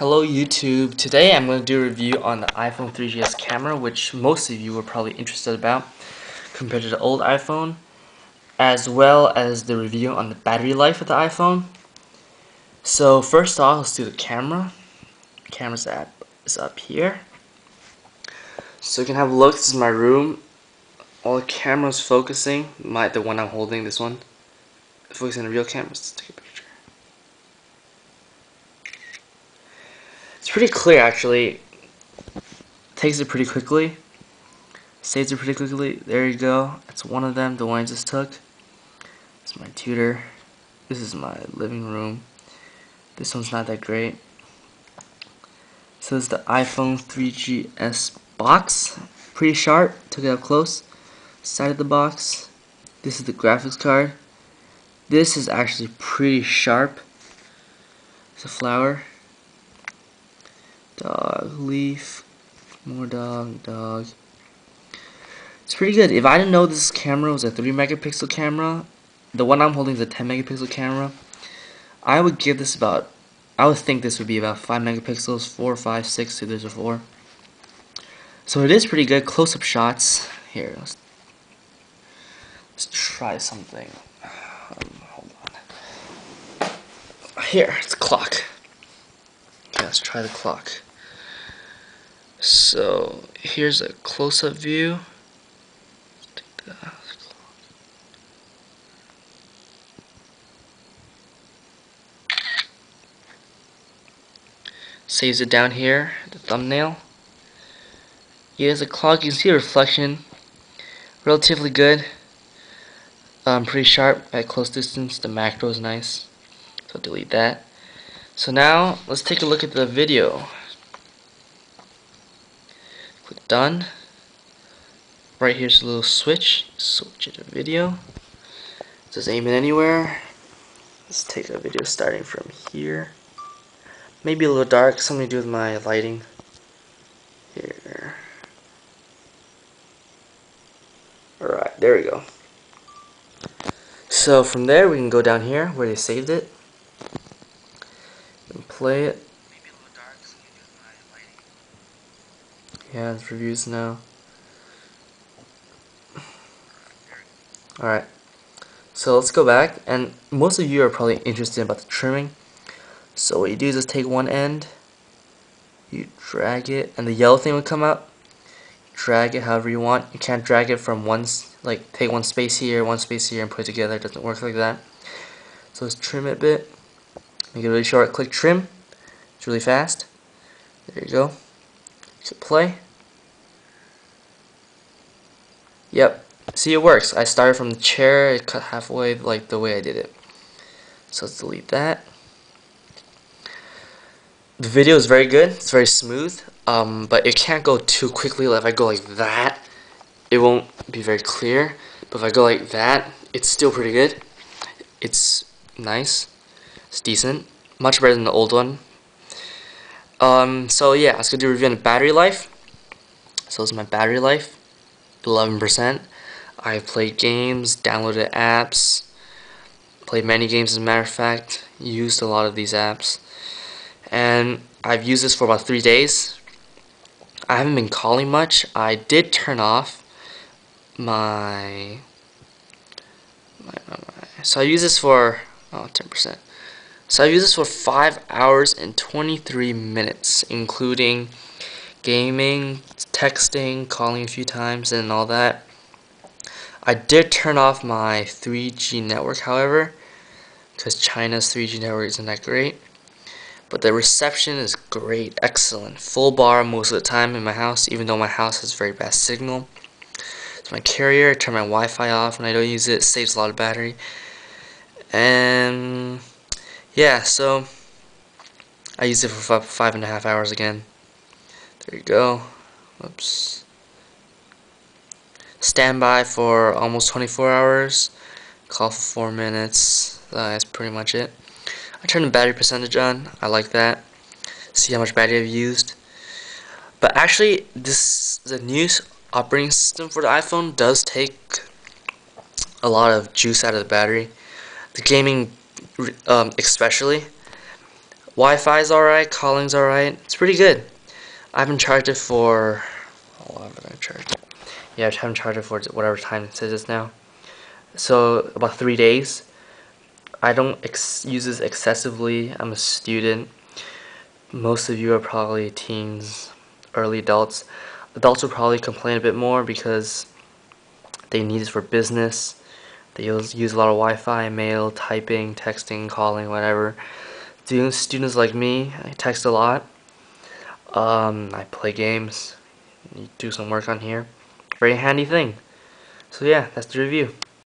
Hello YouTube. Today I'm going to do a review on the iPhone 3GS camera, which most of you were probably interested about compared to the old iPhone, as well as the review on the battery life of the iPhone. So first off, let's do the camera. Camera's app is up here. So you can have a look. This is my room. All the cameras focusing. The one I'm holding, this one. Focusing on the real camera. Let's take a picture. It's pretty clear actually. Takes it pretty quickly. Saves it pretty quickly. There you go. That's one of them, the one I just took. It's my tutor. This is my living room. This one's not that great. So it's the iPhone 3GS box. Pretty sharp. Took it up close. Side of the box. This is the graphics card. This is actually pretty sharp. It's a flower. Dog, leaf, more dog, dog. It's pretty good. If I didn't know this camera was a 3 megapixel camera, the one I'm holding is a 10 megapixel camera, I would give this I would think this would be about 5 megapixels, 4, 5, 6, so there's a 4. So it is pretty good. Close-up shots. Here, let's try something. Hold on. Here, it's a clock. Okay, let's try the clock. So here's a close-up view. Saves it down here, the thumbnail. Here's a clock. You can see a reflection. Relatively good. Pretty sharp at close distance. The macro is nice. So I'll delete that. So now let's take a look at the video. Click done. Right here's a little switch. Switch it to video. Just aim it anywhere. Let's take a video starting from here. Maybe a little dark. Something to do with my lighting. Here. Alright, there we go. So from there we can go down here where they saved it. And play it. Maybe a little dark. Something to do with my lighting. Yeah, it's reviews now. Alright, so let's go back, and most of you are probably interested about the trimming. So what you do is just take one end, you drag it, and the yellow thing will come out. Drag it however you want. You can't drag it from like take one space here and put it together. It doesn't work like that. So let's trim it a bit, make it really short. Click trim. It's really fast. There you go. Hit play. Yep. See, it works. I started from the chair, it cut halfway like the way I did it. So let's delete that. The video is very good. It's very smooth. But it can't go too quickly. Like if I go like that, it won't be very clear. But if I go like that, it's still pretty good. It's nice. It's decent. Much better than the old one. So yeah, let's go do a review on the battery life. So this is my battery life. 11%. I've played games, downloaded apps, played many games as a matter of fact, used a lot of these apps, and I've used this for about 3 days. I haven't been calling much. I did turn off so I use this for 10%. So I use this for 5 hours and 23 minutes, including gaming, texting, calling a few times, and all that. I did turn off my 3G network, however, because China's 3G network isn't that great. But the reception is great, excellent. Full bar most of the time in my house, even though my house has very bad signal. It's my carrier. I turn my Wi-Fi off when I don't use it. It saves a lot of battery. And yeah, so I used it for 5.5 hours again. There you go. Whoops. Standby for almost 24 hours. Call for 4 minutes. That's pretty much it. I turned the battery percentage on. I like that. See how much battery I've used. But actually, the new operating system for the iPhone does take a lot of juice out of the battery. The gaming, especially. Wi-Fi's alright, calling's alright. It's pretty good. I haven't charged it for... How long have I charged it? Yeah, I haven't charged it for whatever time it says now. So, about 3 days. I don't use this excessively. I'm a student. Most of you are probably teens, early adults. Adults will probably complain a bit more because they need this for business. They use a lot of Wi-Fi, mail, typing, texting, calling, whatever. Students like me, I text a lot. I play games, do some work on here. Very handy thing. So yeah, that's the review.